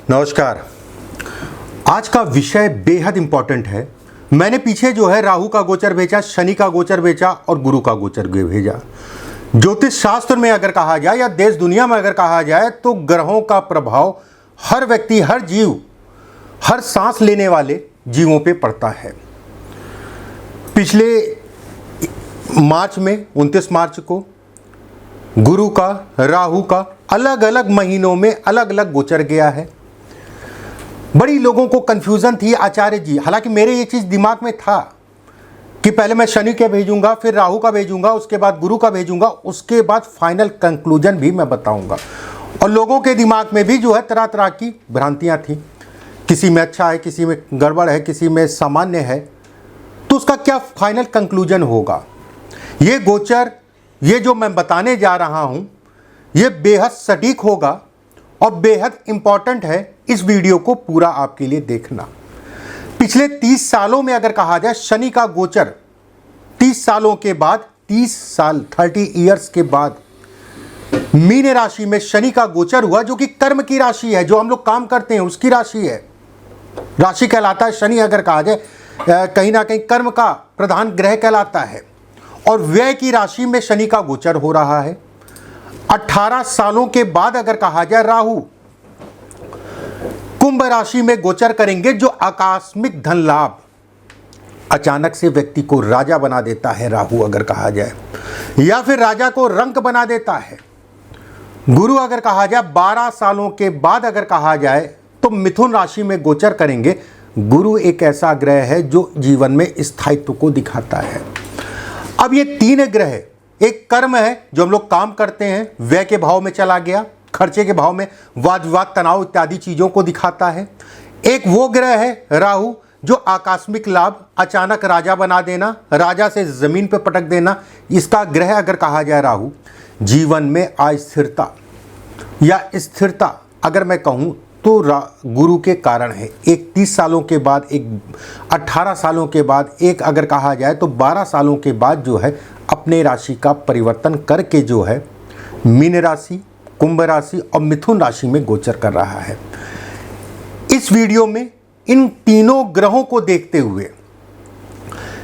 नमस्कार। आज का विषय बेहद इंपॉर्टेंट है। मैंने पीछे जो है राहु का गोचर भेजा, शनि का गोचर भेजा और गुरु का गोचर भेजा। ज्योतिष शास्त्र में अगर कहा जाए या देश दुनिया में अगर कहा जाए तो ग्रहों का प्रभाव हर व्यक्ति, हर जीव, हर सांस लेने वाले जीवों पे पड़ता है। पिछले मार्च में 29 मार्च को गुरु का, राहु का अलग अलग महीनों में अलग अलग गोचर गया है। बड़ी लोगों को कंफ्यूजन थी आचार्य जी, हालांकि मेरे ये चीज़ दिमाग में था कि पहले मैं शनि के भेजूंगा, फिर राहु का भेजूंगा, उसके बाद गुरु का भेजूंगा, उसके बाद फाइनल कंक्लूजन भी मैं बताऊंगा। और लोगों के दिमाग में भी जो है तरह तरह की भ्रांतियां थी, किसी में अच्छा है, किसी में गड़बड़ है, किसी में सामान्य है, तो उसका क्या फाइनल कंक्लूजन होगा। ये गोचर, ये जो मैं बताने जा रहा हूं, ये बेहद सटीक होगा और बेहद इंपॉर्टेंट है। इस वीडियो को पूरा आपके लिए देखना। पिछले 30 सालों में अगर कहा जाए, शनि का गोचर 30 सालों के बाद, 30 साल 30 ईयर्स के बाद मीन राशि में शनि का गोचर हुआ, जो कि कर्म की राशि है, जो हम लोग काम करते हैं उसकी राशि है। राशि कहलाता है शनि, अगर कहा जाए कहीं ना कहीं कर्म का प्रधान ग्रह कहलाता है। और व्यय की राशि में शनि का गोचर हो रहा है। 18 सालों के बाद अगर कहा जाए, राहु कुंभ राशि में गोचर करेंगे, जो आकस्मिक धन लाभ, अचानक से व्यक्ति को राजा बना देता है राहु अगर कहा जाए, या फिर राजा को रंक बना देता है। गुरु अगर कहा जाए 12 सालों के बाद अगर कहा जाए तो मिथुन राशि में गोचर करेंगे। गुरु एक ऐसा ग्रह है जो जीवन में स्थायित्व को दिखाता है। अब ये तीन ग्रह, एक कर्म है जो हम लोग काम करते हैं, व्यय के भाव में चला गया, खर्चे के भाव में वाद विवाद, तनाव इत्यादि चीजों को दिखाता है। एक वो ग्रह है राहु जो आकस्मिक लाभ, अचानक राजा बना देना, राजा से जमीन पर पटक देना, इसका ग्रह अगर कहा जाए राहु। जीवन में अस्थिरता या स्थिरता अगर मैं कहूं तो गुरु के कारण है। एक 30 सालों के बाद, एक 18 सालों के बाद, एक अगर कहा जाए तो 12 सालों के बाद जो है अपने राशि का परिवर्तन करके जो है मीन राशि, कुंभ राशि और मिथुन राशि में गोचर कर रहा है। इस वीडियो में इन तीनों ग्रहों को देखते हुए,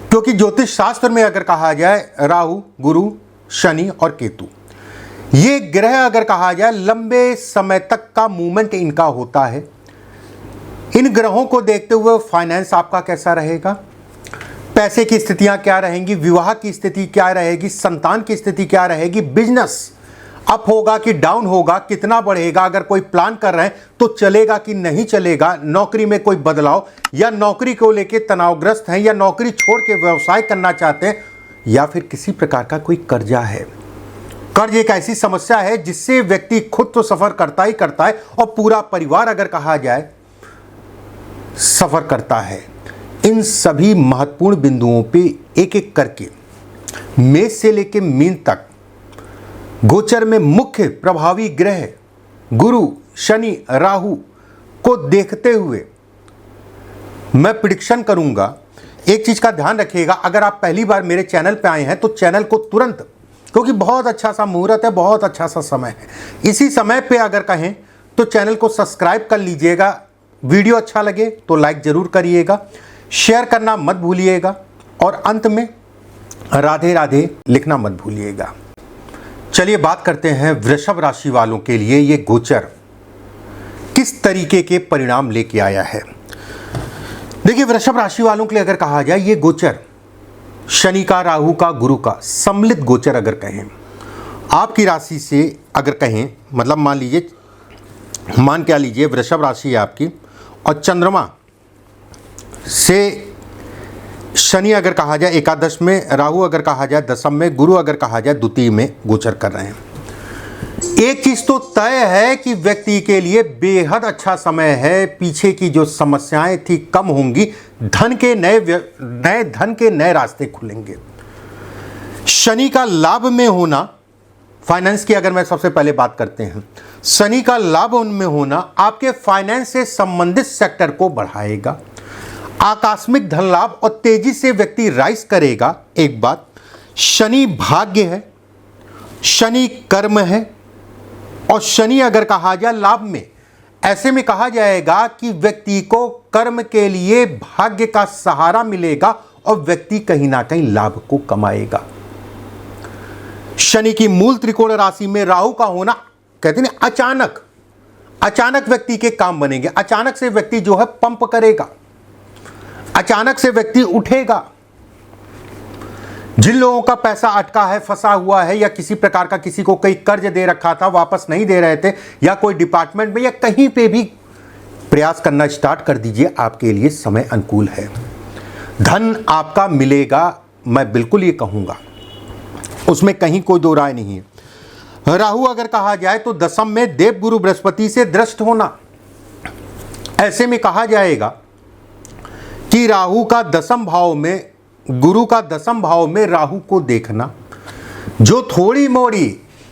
क्योंकि ज्योतिष शास्त्र में अगर कहा जाए राहु, गुरु, शनि और केतु, ये ग्रह अगर कहा जाए लंबे समय तक का मूवमेंट इनका होता है। इन ग्रहों को देखते हुए फाइनेंस आपका कैसा रहेगा, पैसे की स्थितियां क्या रहेंगी, विवाह की स्थिति क्या रहेगी, संतान की स्थिति क्या रहेगी, बिजनेस अप होगा कि डाउन होगा, कितना बढ़ेगा, अगर कोई प्लान कर रहे हैं तो चलेगा कि नहीं चलेगा, नौकरी में कोई बदलाव, या नौकरी को लेकर तनावग्रस्त हैं, या नौकरी छोड़ के व्यवसाय करना चाहते हैं, या फिर किसी प्रकार का कोई कर्जा है। कर्ज एक ऐसी समस्या है जिससे व्यक्ति खुद तो सफर करता ही करता है और पूरा परिवार अगर कहा जाए सफर करता है। इन सभी महत्वपूर्ण बिंदुओं पे एक एक करके मेष से लेकर मीन तक गोचर में मुख्य प्रभावी ग्रह गुरु, शनि, राहु को देखते हुए मैं प्रेडिक्शन करूंगा। एक चीज का ध्यान रखिएगा, अगर आप पहली बार मेरे चैनल पे आए हैं तो चैनल को तुरंत, क्योंकि बहुत अच्छा सा मुहूर्त है, बहुत अच्छा सा समय है, इसी समय पे अगर कहें तो चैनल को सब्सक्राइब कर लीजिएगा। वीडियो अच्छा लगे तो लाइक जरूर करिएगा, शेयर करना मत भूलिएगा, और अंत में राधे राधे लिखना मत भूलिएगा। चलिए बात करते हैं वृषभ राशि वालों के लिए ये गोचर किस तरीके के परिणाम लेके आया है। देखिए, वृषभ राशि वालों के लिए अगर कहा जाए ये गोचर शनि का, राहु का, गुरु का सम्मिलित गोचर अगर कहें, आपकी राशि से अगर कहें, मतलब मान क्या लीजिए वृषभ राशि है आपकी, और चंद्रमा से शनि अगर कहा जाए एकादश में, राहु अगर कहा जाए दशम में, गुरु अगर कहा जाए द्वितीय में गोचर कर रहे हैं। एक चीज तो तय है कि व्यक्ति के लिए बेहद अच्छा समय है। पीछे की जो समस्याएं थी कम होंगी, धन के नए रास्ते खुलेंगे। शनि का लाभ में होना, फाइनेंस की अगर मैं सबसे पहले बात करते हैं, शनि का लाभ उनमें होना आपके फाइनेंस से संबंधित सेक्टर को बढ़ाएगा। आकस्मिक धन लाभ और तेजी से व्यक्ति राइज करेगा। एक बात, शनि भाग्य है, शनि कर्म है, और शनि अगर कहा जाए लाभ में ऐसे में कहा जाएगा कि व्यक्ति को कर्म के लिए भाग्य का सहारा मिलेगा और व्यक्ति कहीं ना कहीं लाभ को कमाएगा। शनि की मूल त्रिकोण राशि में राहु का होना, कहते हैं अचानक व्यक्ति के काम बनेंगे, अचानक से व्यक्ति जो है पंप करेगा, अचानक से व्यक्ति उठेगा। जिन लोगों का पैसा अटका है, फंसा हुआ है, या किसी प्रकार का किसी को कोई कर्ज दे रखा था वापस नहीं दे रहे थे, या कोई डिपार्टमेंट में या कहीं पे भी प्रयास करना स्टार्ट कर दीजिए, आपके लिए समय अनुकूल है। धन आपका मिलेगा, मैं बिल्कुल ये कहूंगा, उसमें कहीं कोई दो राय नहीं है। राहु अगर कहा जाए तो दशम में देव गुरु बृहस्पति से दृष्ट होना, ऐसे में कहा जाएगा कि राहु का दशम भाव में, गुरु का दशम भाव में राहु को देखना, जो थोड़ी मोड़ी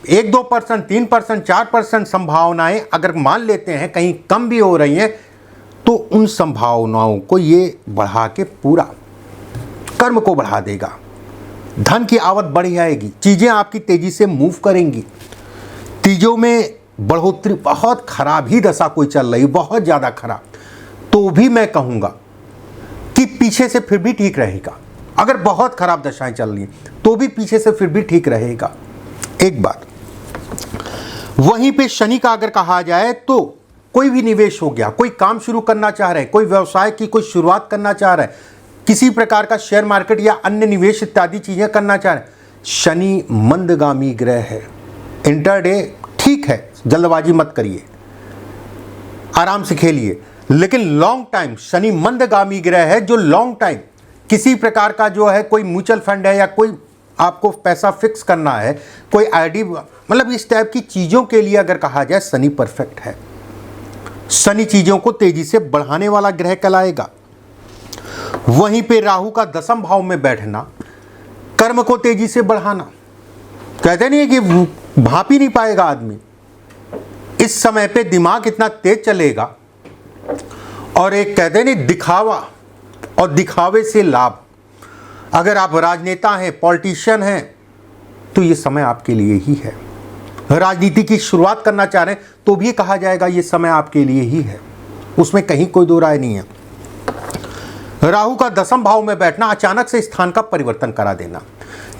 1-2%, 3%, 4% संभावनाएं अगर मान लेते हैं कहीं कम भी हो रही हैं, तो उन संभावनाओं को ये बढ़ा के पूरा कर्म को बढ़ा देगा। धन की आवक बढ़ जाएगी, चीज़ें आपकी तेजी से मूव करेंगी, चीज़ों में बढ़ोतरी। बहुत खराब ही दशा कोई चल रही, बहुत ज़्यादा खराब, तो भी मैं कहूँगा कि पीछे से फिर भी ठीक रहेगा। अगर बहुत खराब दशाएं चल रही हैं तो भी पीछे से फिर भी ठीक रहेगा। एक बात वहीं पे शनि का अगर कहा जाए तो कोई भी निवेश हो गया, कोई काम शुरू करना चाह रहे हैं, कोई व्यवसाय की कोई शुरुआत करना चाह रहे हैं, किसी प्रकार का शेयर मार्केट या अन्य निवेश इत्यादि चीजें करना चाह रहे हैं, शनि मंदगामी ग्रह है। इंटरडे ठीक है, जल्दबाजी मत करिए, आराम से खेलिए, लेकिन लॉन्ग टाइम शनि मंदगामी ग्रह है, जो लॉन्ग टाइम किसी प्रकार का जो है कोई म्यूचुअल फंड है या कोई आपको पैसा फिक्स करना है, कोई आईडी, मतलब इस टाइप की चीज़ों के लिए अगर कहा जाए शनि परफेक्ट है। शनि चीज़ों को तेजी से बढ़ाने वाला ग्रह कहलाएगा। वहीं पे राहु का दशम भाव में बैठना, कर्म को तेजी से बढ़ाना, कहते नहीं है कि भाप ही नहीं पाएगा आदमी। इस समय पे दिमाग इतना तेज चलेगा, और एक कहते नहीं दिखावा और दिखावे से लाभ। अगर आप राजनेता हैं, पॉलिटिशियन हैं, तो ये समय आपके लिए ही है। राजनीति की शुरुआत करना चाह रहे हैं तो भी कहा जाएगा ये समय आपके लिए ही है, उसमें कहीं कोई दो राय नहीं है। राहु का दशम भाव में बैठना, अचानक से स्थान का परिवर्तन करा देना,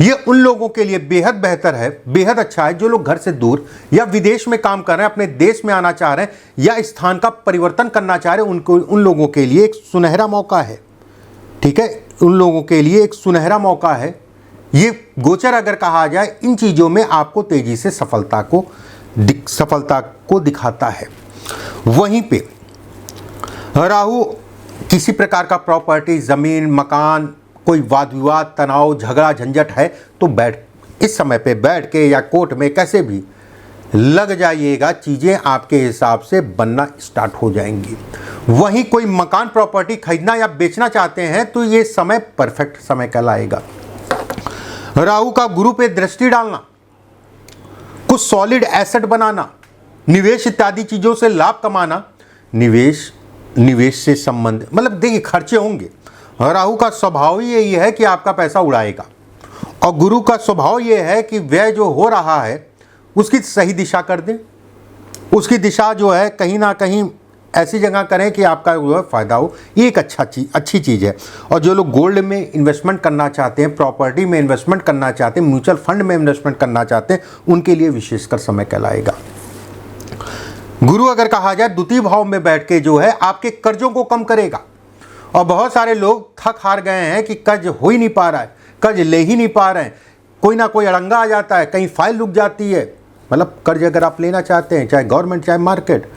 ये उन लोगों के लिए बेहद बेहतर है, बेहद अच्छा है जो लोग घर से दूर या विदेश में काम कर रहे हैं, अपने देश में आना चाह रहे हैं या स्थान का परिवर्तन करना चाह रहे हैं, उन लोगों के लिए एक सुनहरा मौका है। ठीक है, उन लोगों के लिए एक सुनहरा मौका है। ये गोचर अगर कहा जाए इन चीज़ों में आपको तेजी से सफलता को दिखाता है। वहीं पे राहु किसी प्रकार का प्रॉपर्टी, ज़मीन, मकान, कोई वाद विवाद, तनाव, झगड़ा, झंझट है तो इस समय पे बैठ के या कोर्ट में कैसे भी लग जाइएगा, चीज़ें आपके हिसाब से बनना स्टार्ट हो जाएंगी। वहीं कोई मकान, प्रॉपर्टी खरीदना या बेचना चाहते हैं तो ये समय परफेक्ट समय कहलाएगा। राहु का गुरु पे दृष्टि डालना, कुछ सॉलिड एसेट बनाना, निवेश इत्यादि चीज़ों से लाभ कमाना, निवेश से संबंध, मतलब देखिए खर्चे होंगे। राहु का स्वभाव ही यही है कि आपका पैसा उड़ाएगा, और गुरु का स्वभाव ये है कि व्यय जो हो रहा है उसकी सही दिशा कर दें, उसकी दिशा जो है कहीं ना कहीं ऐसी जगह करें कि आपका जो है फ़ायदा हो। ये एक अच्छी चीज़ है। और जो लोग गोल्ड में इन्वेस्टमेंट करना चाहते हैं, प्रॉपर्टी में इन्वेस्टमेंट करना चाहते हैं, म्यूचुअल फंड में इन्वेस्टमेंट करना चाहते हैं, उनके लिए विशेषकर समय कहलाएगा। गुरु अगर कहा जाए द्वितीय भाव में बैठ के जो है आपके कर्जों को कम करेगा। और बहुत सारे लोग थक हार गए हैं कि कर्ज हो ही नहीं पा रहा है, कर्ज ले ही नहीं पा रहे हैं, कोई ना कोई अड़ंगा आ जाता है, कहीं फाइल रुक जाती है। मतलब कर्ज अगर आप लेना चाहते हैं, चाहे गवर्नमेंट चाहे मार्केट,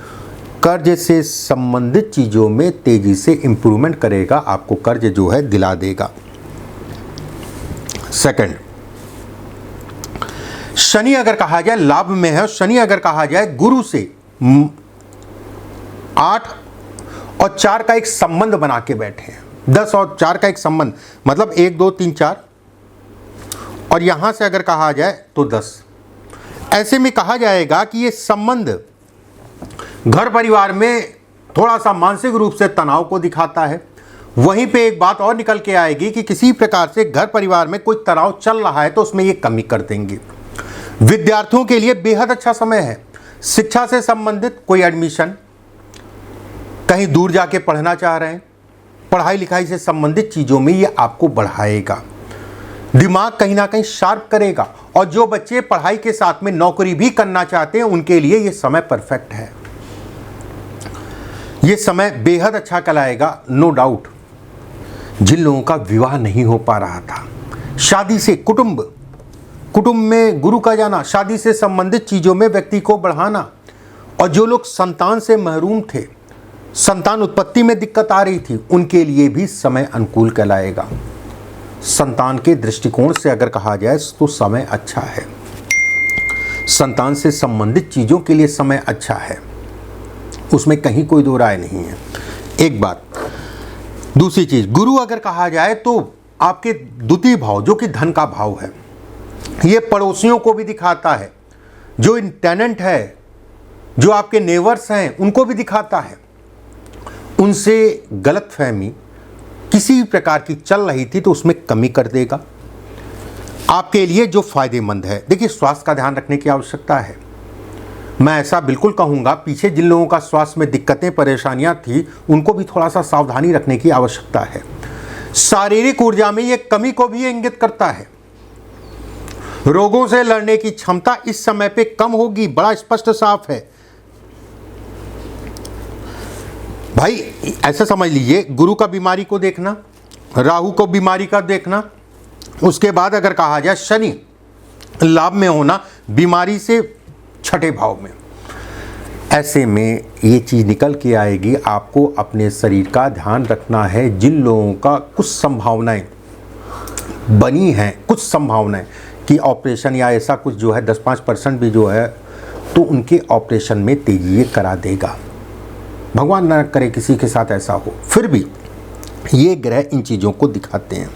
कर्ज से संबंधित चीज़ों में तेजी से इंप्रूवमेंट करेगा, आपको कर्ज जो है दिला देगा। सेकंड, शनि अगर कहा जाए लाभ में है, शनि अगर कहा जाए गुरु से 8 और 4 का एक संबंध बना के बैठे हैं, 10 और 4 का एक संबंध, मतलब 1 2 3 4, और यहां से अगर कहा जाए तो 10। ऐसे में कहा जाएगा कि ये संबंध घर परिवार में थोड़ा सा मानसिक रूप से तनाव को दिखाता है। वहीं पे एक बात और निकल के आएगी कि किसी प्रकार से घर परिवार में कोई तनाव चल रहा है तो उसमें ये कमी कर देंगे। विद्यार्थियों के लिए बेहद अच्छा समय है। शिक्षा से संबंधित कोई एडमिशन, कहीं दूर जाके पढ़ना चाह रहे हैं, पढ़ाई लिखाई से संबंधित चीज़ों में ये आपको बढ़ाएगा, दिमाग कहीं ना कहीं शार्प करेगा। और जो बच्चे पढ़ाई के साथ में नौकरी भी करना चाहते हैं उनके लिए ये समय परफेक्ट है। ये समय बेहद अच्छा कहलाएगा। नो डाउट, जिन लोगों का विवाह नहीं हो पा रहा था, शादी से कुटुंब में गुरु का जाना, शादी से संबंधित चीज़ों में व्यक्ति को बढ़ाना, और जो लोग संतान से महरूम थे, संतान उत्पत्ति में दिक्कत आ रही थी, उनके लिए भी समय अनुकूल कहलाएगा। संतान के दृष्टिकोण से अगर कहा जाए तो समय अच्छा है। संतान से संबंधित चीज़ों के लिए समय अच्छा है, उसमें कहीं कोई दो राय नहीं है। एक बात। दूसरी चीज़, गुरु अगर कहा जाए तो आपके द्वितीय भाव जो कि धन का भाव है, ये पड़ोसियों को भी दिखाता है, जो टेनेंट है, जो आपके नेबर्स हैं, उनको भी दिखाता है। उनसे गलतफहमी किसी प्रकार की चल रही थी तो उसमें कमी कर देगा आपके लिए, जो फायदेमंद है। देखिए, स्वास्थ्य का ध्यान रखने की आवश्यकता है। मैं ऐसा बिल्कुल कहूँगा, पीछे जिन लोगों का स्वास्थ्य में दिक्कतें परेशानियां थी उनको भी थोड़ा सा सावधानी रखने की आवश्यकता है। शारीरिक ऊर्जा में ये कमी को भी इंगित करता है। रोगों से लड़ने की क्षमता इस समय पे कम होगी, बड़ा स्पष्ट साफ है भाई। ऐसा समझ लीजिए, गुरु का बीमारी को देखना, राहु को बीमारी का देखना, उसके बाद अगर कहा जाए शनि लाभ में होना, बीमारी से छठे भाव में, ऐसे में ये चीज़ निकल के आएगी। आपको अपने शरीर का ध्यान रखना है। जिन लोगों का कुछ संभावनाएं बनी हैं, कुछ संभावनाएं कि ऑपरेशन या ऐसा कुछ जो है 10-5% भी जो है, तो उनके ऑपरेशन में तेजी ये करा देगा। भगवान न करे किसी के साथ ऐसा हो, फिर भी ये ग्रह इन चीज़ों को दिखाते हैं।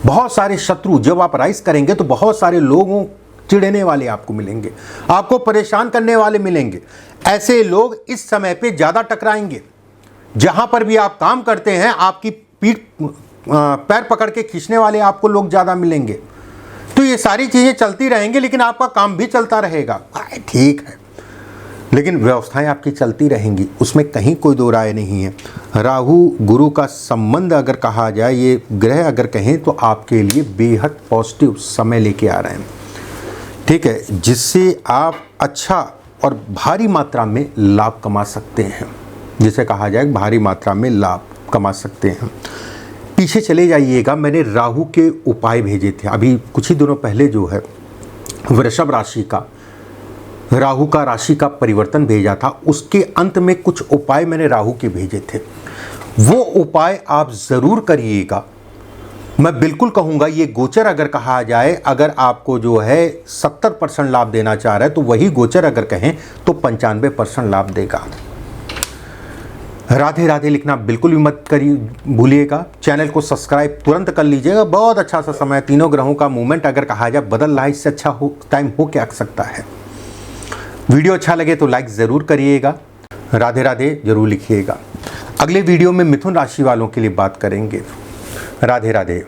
बहुत सारे शत्रु, जब आप राइज करेंगे तो बहुत सारे लोगों चिढ़ने वाले आपको मिलेंगे, आपको परेशान करने वाले मिलेंगे। ऐसे लोग इस समय पे ज़्यादा टकराएंगे। जहाँ पर भी आप काम करते हैं, आपकी पीठ पैर पकड़ के खींचने वाले आपको लोग ज़्यादा मिलेंगे। तो ये सारी चीज़ें चलती रहेंगी, लेकिन आपका काम भी चलता रहेगा, ठीक है, लेकिन व्यवस्थाएं आपकी चलती रहेंगी, उसमें कहीं कोई दो राय नहीं है। राहु गुरु का संबंध अगर कहा जाए, ये ग्रह अगर कहें तो आपके लिए बेहद पॉजिटिव समय लेके आ रहे हैं, ठीक है, जिससे आप अच्छा और भारी मात्रा में लाभ कमा सकते हैं। जिसे कहा जाए भारी मात्रा में लाभ कमा सकते हैं। पीछे चले जाइएगा, मैंने राहु के उपाय भेजे थे अभी कुछ ही दिनों पहले, जो है वृषभ राशि का, राहु का राशि का परिवर्तन भेजा था। उसके अंत में कुछ उपाय मैंने राहु के भेजे थे, वो उपाय आप ज़रूर करिएगा। मैं बिल्कुल कहूँगा, ये गोचर अगर कहा जाए, अगर आपको जो है 70% लाभ देना चाह रहा है, तो वही गोचर अगर कहें तो 95% लाभ देगा। राधे राधे लिखना बिल्कुल भी मत भूलिएगा। चैनल को सब्सक्राइब तुरंत कर लीजिएगा। बहुत अच्छा सा समय, तीनों ग्रहों का मूवमेंट अगर कहा जाए बदल रहा है, इससे अच्छा टाइम हो क्या सकता है। वीडियो अच्छा लगे तो लाइक ज़रूर करिएगा, राधे राधे जरूर लिखिएगा। अगले वीडियो में मिथुन राशि वालों के लिए बात करेंगे। राधे राधे।